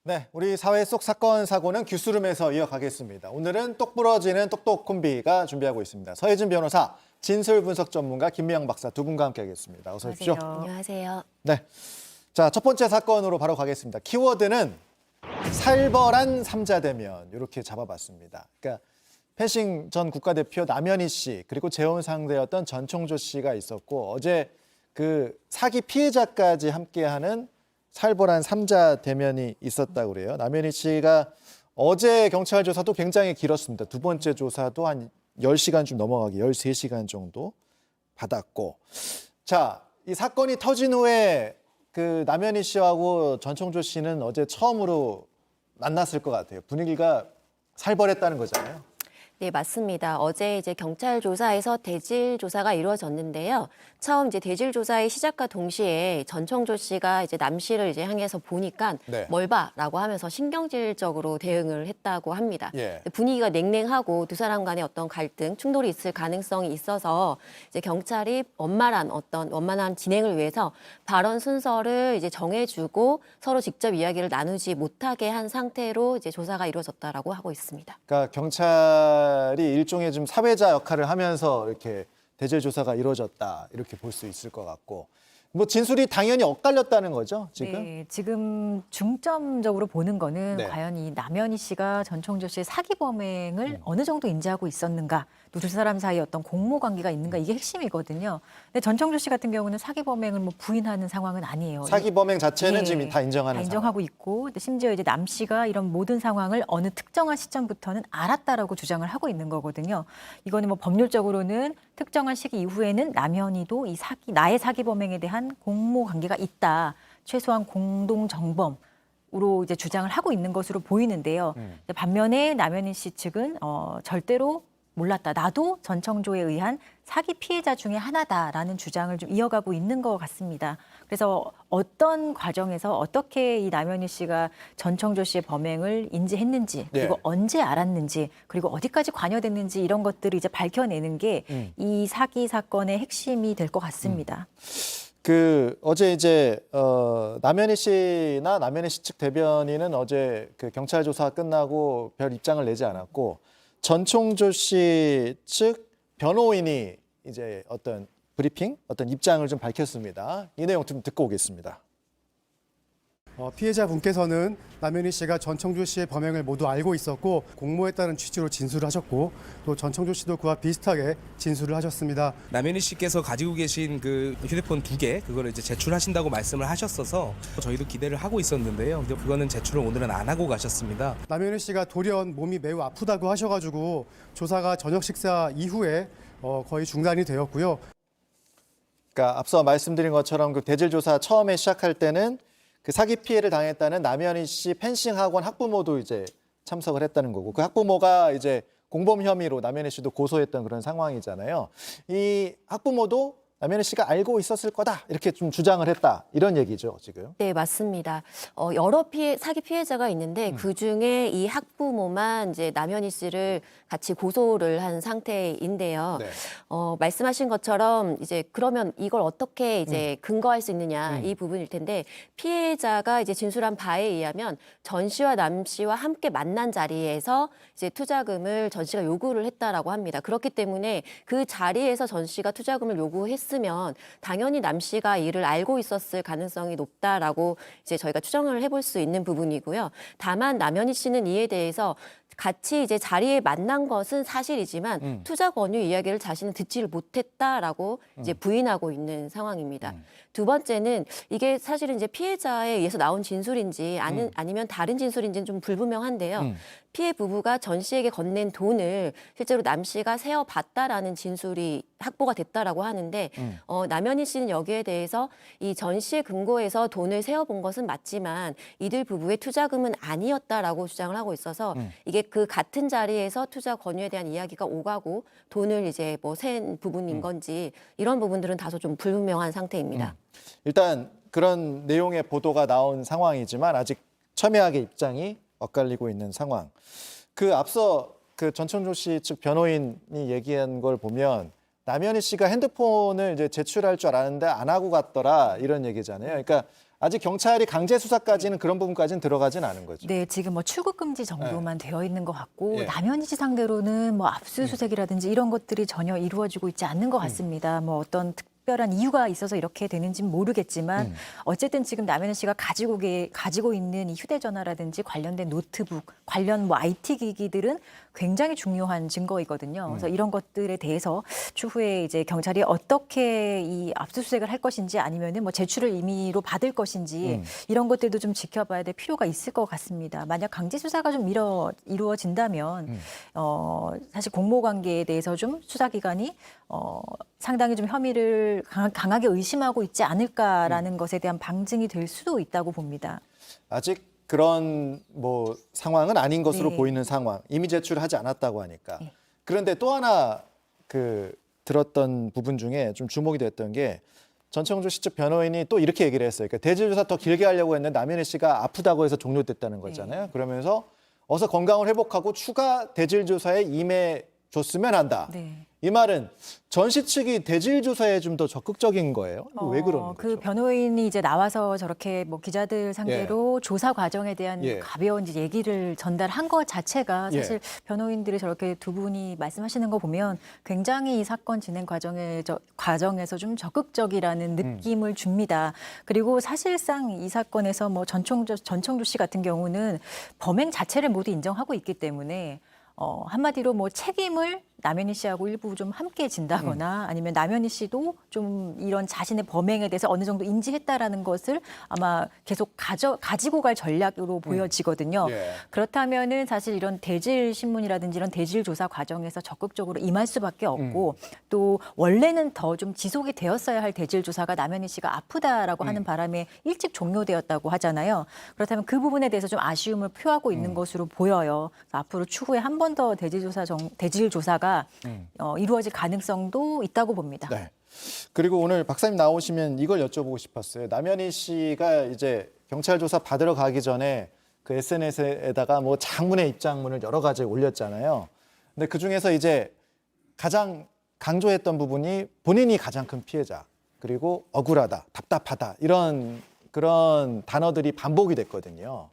네, 우리 사회 속 사건 사고는 뉴스룸에서 이어가겠습니다. 오늘은 똑부러지는 똑똑 콤비가 준비하고 있습니다. 서혜진 변호사, 진술 분석 전문가 김미영 박사 두 분과 함께하겠습니다. 어서 오십시오. 안녕하세요. 네, 자, 첫 번째 사건으로 바로 가겠습니다. 키워드는 살벌한 삼자대면 이렇게 잡아봤습니다. 그러니까 패싱 전 국가대표 남현희 씨 그리고 재혼 상대였던 전총조 씨가 있었고 어제 그 사기 피해자까지 함께하는 살벌한 삼자 대면이 있었다고 그래요. 남현희 씨가 어제 경찰 조사도 굉장히 길었습니다. 두 번째 조사도 한 10시간 좀 넘어가게 13시간 정도 받았고. 자, 이 사건이 터진 후에 그 남현희 씨하고 전총조 씨는 어제 처음으로 만났을 것 같아요. 분위기가 살벌했다는 거잖아요. 네, 맞습니다. 어제 이제 경찰 조사에서 대질 조사가 이루어졌는데요. 처음 이제 대질 조사의 시작과 동시에 전총조 씨가 이제 남 씨를 이제 향해서 보니까 네. 뭘 봐라고 하면서 신경질적으로 대응을 했다고 합니다. 예. 분위기가 냉랭하고 두 사람 간의 어떤 갈등, 충돌이 있을 가능성이 있어서 이제 경찰이 원만한 진행을 위해서 발언 순서를 이제 정해주고 서로 직접 이야기를 나누지 못하게 한 상태로 이제 조사가 이루어졌다라고 하고 있습니다. 그러니까 경찰이 일종의 좀 사회자 역할을 하면서 이렇게 대질 조사가 이루어졌다 이렇게 볼 수 있을 것 같고 뭐 진술이 당연히 엇갈렸다는 거죠 지금? 네, 지금 중점적으로 보는 거는 네. 과연 이 남현희 씨가 전총조 씨의 사기 범행을 어느 정도 인지하고 있었는가, 또 두 사람 사이에 어떤 공모 관계가 있는가, 이게 핵심이거든요. 근데 전총조 씨 같은 경우는 사기 범행을 뭐 부인하는 상황은 아니에요. 사기 범행 자체는 예, 지금 다 인정하는 다 인정하고 있고, 근데 심지어 이제 남 씨가 이런 모든 상황을 어느 특정한 시점부터는 알았다라고 주장을 하고 있는 거거든요. 이거는 뭐 법률적으로는 특정한 시기 이후에는 남현희도 이 나의 사기 범행에 대한 공모 관계가 있다, 최소한 공동 정범으로 이제 주장을 하고 있는 것으로 보이는데요. 반면에 남현희 씨 측은 절대로 몰랐다. 나도 전청조에 의한 사기 피해자 중에 하나다라는 주장을 좀 이어가고 있는 것 같습니다. 그래서 어떤 과정에서 어떻게 이 남현희 씨가 전청조 씨의 범행을 인지했는지, 그리고 네. 언제 알았는지, 그리고 어디까지 관여됐는지, 이런 것들을 이제 밝혀내는 게 이 사기 사건의 핵심이 될 것 같습니다. 그 어제 이제 남현희 씨나 남현희 씨 측 대변인은 어제 그 경찰 조사 끝나고 별 입장을 내지 않았고 전총조 씨 측 변호인이 이제 어떤 브리핑, 어떤 입장을 좀 밝혔습니다. 이 내용 좀 듣고 오겠습니다. 피해자분께서는 남현희 씨가 전청조 씨의 범행을 모두 알고 있었고 공모했다는 취지로 진술을 하셨고 또 전청조 씨도 그와 비슷하게 진술을 하셨습니다. 남현희 씨께서 가지고 계신 그 휴대폰 2개 그거를 이제 제출하신다고 말씀을 하셨어서 저희도 기대를 하고 있었는데요. 근데 그거는 제출을 오늘은 안 하고 가셨습니다. 남현희 씨가 돌연 몸이 매우 아프다고 하셔가지고 조사가 저녁 식사 이후에 거의 중단이 되었고요. 그러니까 앞서 말씀드린 것처럼 그 대질 조사 처음에 시작할 때는 그 사기 피해를 당했다는 남현희 씨 펜싱 학원 학부모도 이제 참석을 했다는 거고 그 학부모가 이제 공범 혐의로 남현희 씨도 고소했던 그런 상황이잖아요. 이 학부모도 남현희 씨가 알고 있었을 거다 이렇게 좀 주장을 했다 이런 얘기죠 지금. 네, 맞습니다. 여러 사기 피해자가 있는데 그중에 이 학부모만 이제 남현희 씨를 같이 고소를 한 상태인데요. 네. 말씀하신 것처럼 이제 그러면 이걸 어떻게 이제 근거할 수 있느냐 이 부분일 텐데 피해자가 이제 진술한 바에 의하면 전 씨와 남 씨와 함께 만난 자리에서 이제 투자금을 전 씨가 요구를 했다라고 합니다. 그렇기 때문에 그 자리에서 전 씨가 투자금을 요구했으면 당연히 남 씨가 이를 알고 있었을 가능성이 높다라고 이제 저희가 추정을 해볼 수 있는 부분이고요. 다만 남현희 씨는 이에 대해서 같이 이제 자리에 만난 것은 사실이지만 투자 권유 이야기를 자신은 듣지를 못했다라고 이제 부인하고 있는 상황입니다. 두 번째는 이게 사실은 이제 피해자에 의해서 나온 진술인지 아니면 다른 진술인지는 좀 불분명한데요. 피해 부부가 전 씨에게 건넨 돈을 실제로 남 씨가 세어봤다라는 진술이 확보가 됐다라고 하는데 남현희 씨는 여기에 대해서 이 전 씨의 금고에서 돈을 세어본 것은 맞지만 이들 부부의 투자금은 아니었다라고 주장을 하고 있어서 이게 그 같은 자리에서 투자 권유에 대한 이야기가 오가고 돈을 이제 뭐 센 부분인 건지 이런 부분들은 다소 좀 불분명한 상태입니다. 일단 그런 내용의 보도가 나온 상황이지만 아직 첨예하게 입장이 엇갈리고 있는 상황. 그 앞서 그 전청조 씨 측 변호인이 얘기한 걸 보면 남현희 씨가 핸드폰을 이제 제출할 줄 알았는데 안 하고 갔더라 이런 얘기잖아요. 그러니까 아직 경찰이 강제 수사까지는 그런 부분까지는 들어가진 않은 거죠. 네, 지금 뭐 출국 금지 정도만 되어 있는 것 같고 예. 남현희 씨 상대로는 뭐 압수수색이라든지 이런 것들이 전혀 이루어지고 있지 않는 것 같습니다. 뭐 어떤 특별한 이유가 있어서 이렇게 되는지는 모르겠지만 어쨌든 지금 남현희 씨가 가지고 있는 이 휴대전화라든지 관련된 노트북, 관련 뭐 IT 기기들은 굉장히 중요한 증거이거든요. 그래서 이런 것들에 대해서 추후에 이제 경찰이 어떻게 이 압수수색을 할 것인지 아니면은 뭐 제출을 임의로 받을 것인지 이런 것들도 좀 지켜봐야 될 필요가 있을 것 같습니다. 만약 강제 수사가 좀 이루어진다면 사실 공모 관계에 대해서 좀 수사기관이 상당히 좀 혐의를 강하게 의심하고 있지 않을까라는 것에 대한 방증이 될 수도 있다고 봅니다. 아직 그런 뭐 상황은 아닌 것으로 네. 보이는 상황. 이미 제출하지 않았다고 하니까. 네. 그런데 또 하나 들었던 부분 중에 좀 주목이 됐던 게 전청조 씨 측 변호인이 또 이렇게 얘기를 했어요. 그러니까 대질 조사 더 길게 하려고 했는데 남현희 씨가 아프다고 해서 종료됐다는 거잖아요. 그러면서 어서 건강을 회복하고 추가 대질 조사에 임해 줬으면 한다. 네. 이 말은 전 씨 측이 대질 조사에 좀 더 적극적인 거예요? 왜 그러는 그 거죠? 변호인이 이제 나와서 저렇게 뭐 기자들 상대로 조사 과정에 대한 예. 가벼운 이제 얘기를 전달한 것 자체가 예. 사실 변호인들이 저렇게 두 분이 말씀하시는 거 보면 굉장히 이 사건 진행 과정에서 좀 적극적이라는 느낌을 줍니다. 그리고 사실상 이 사건에서 뭐 전청조 씨 같은 경우는 범행 자체를 모두 인정하고 있기 때문에 한마디로 뭐 책임을 남현희 씨하고 일부 좀 함께 진다거나 아니면 남현희 씨도 좀 이런 자신의 범행에 대해서 어느 정도 인지했다라는 것을 아마 계속 가지고 갈 전략으로 보여지거든요. 예. 그렇다면은 사실 이런 대질 신문이라든지 이런 대질 조사 과정에서 적극적으로 임할 수밖에 없고 또 원래는 더 좀 지속이 되었어야 할 대질 조사가 남현희 씨가 아프다라고 하는 바람에 일찍 종료되었다고 하잖아요. 그렇다면 그 부분에 대해서 좀 아쉬움을 표하고 있는 것으로 보여요. 앞으로 추후에 한 번 더 대질 조사가 이루어질 가능성도 있다고 봅니다. 네. 그리고 오늘 박사님 나오시면 이걸 여쭤보고 싶었어요. 남현희 씨가 이제 경찰 조사 받으러 가기 전에 그 SNS에다가 뭐 장문의 입장문을 여러 가지 올렸잖아요. 근데 그 중에서 이제 가장 강조했던 부분이 본인이 가장 큰 피해자, 그리고 억울하다, 답답하다 이런 그런 단어들이 반복이 됐거든요.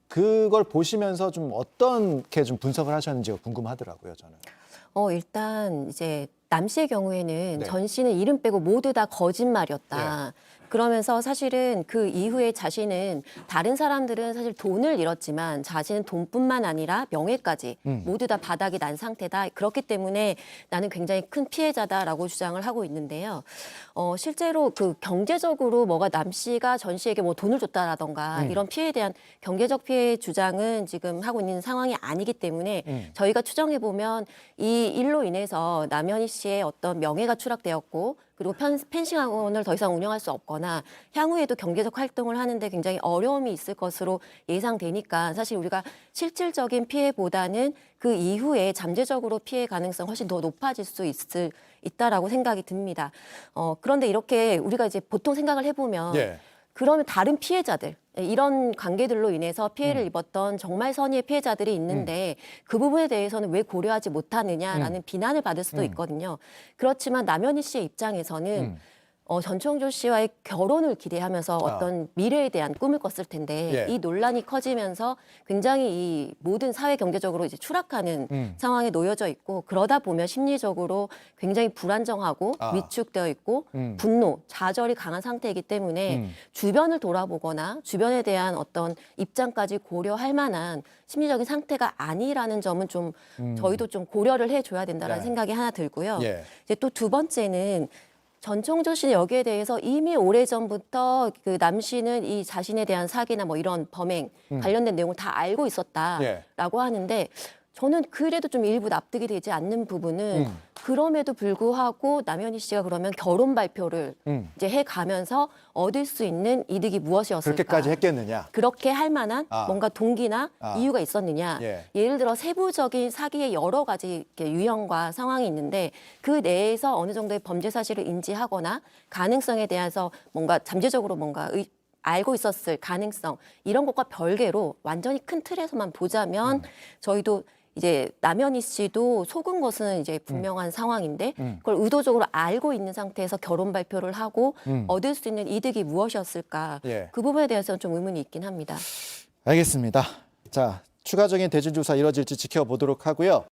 그걸 보시면서 좀 어떻게 좀 분석을 하셨는지가 궁금하더라고요, 저는. 일단 이제 남 씨의 경우에는 네. 전 씨는 이름 빼고 모두 다 거짓말이었다. 그러면서 사실은 그 이후에 자신은 다른 사람들은 사실 돈을 잃었지만 자신은 돈뿐만 아니라 명예까지 모두 다 바닥이 난 상태다. 그렇기 때문에 나는 굉장히 큰 피해자다라고 주장을 하고 있는데요. 실제로 그 경제적으로 뭐가 남 씨가 전 씨에게 뭐 돈을 줬다라던가 이런 피해에 대한 경제적 피해 주장은 지금 하고 있는 상황이 아니기 때문에 저희가 추정해 보면 이 일로 인해서 남현희 씨의 어떤 명예가 추락되었고 그리고 펜싱 학원을 더 이상 운영할 수 없거나 향후에도 경제적 활동을 하는데 굉장히 어려움이 있을 것으로 예상되니까 사실 우리가 실질적인 피해보다는 그 이후에 잠재적으로 피해 가능성 훨씬 더 높아질 수 있다라고 생각이 듭니다. 그런데 이렇게 우리가 이제 보통 생각을 해보면 예. 그러면 다른 피해자들 이런 관계들로 인해서 피해를 입었던 정말 선의의 피해자들이 있는데 그 부분에 대해서는 왜 고려하지 못하느냐라는 비난을 받을 수도 있거든요. 그렇지만 남현희 씨의 입장에서는 전청조 씨와의 결혼을 기대하면서 어떤 미래에 대한 꿈을 꿨을 텐데 예. 이 논란이 커지면서 굉장히 이 모든 사회 경제적으로 이제 추락하는 상황에 놓여져 있고 그러다 보면 심리적으로 굉장히 불안정하고 위축되어 있고 분노, 좌절이 강한 상태이기 때문에 주변을 돌아보거나 주변에 대한 어떤 입장까지 고려할 만한 심리적인 상태가 아니라는 점은 좀 저희도 좀 고려를 해줘야 된다는 네. 생각이 하나 들고요. 예. 이제 또 두 번째는 전청조 씨는 여기에 대해서 이미 오래전부터 그 남 씨는 이 자신에 대한 사기나 뭐 이런 범행 관련된 내용을 다 알고 있었다라고 하는데 저는 그래도 좀 일부 납득이 되지 않는 부분은 그럼에도 불구하고 남현희 씨가 그러면 결혼 발표를 이제 해가면서 얻을 수 있는 이득이 무엇이었을까? 그렇게까지 했겠느냐? 그렇게 할 만한 뭔가 동기나 아. 이유가 있었느냐. 예. 예를 들어 세부적인 사기의 여러 가지 이렇게 유형과 상황이 있는데 그 내에서 어느 정도의 범죄 사실을 인지하거나 가능성에 대해서 뭔가 잠재적으로 뭔가 알고 있었을 가능성 이런 것과 별개로 완전히 큰 틀에서만 보자면 저희도 이제 남현희 씨도 속은 것은 이제 분명한 상황인데 그걸 의도적으로 알고 있는 상태에서 결혼 발표를 하고 얻을 수 있는 이득이 무엇이었을까? 예. 그 부분에 대해서는 좀 의문이 있긴 합니다. 알겠습니다. 자, 추가적인 대진 조사 이뤄질지 지켜보도록 하고요.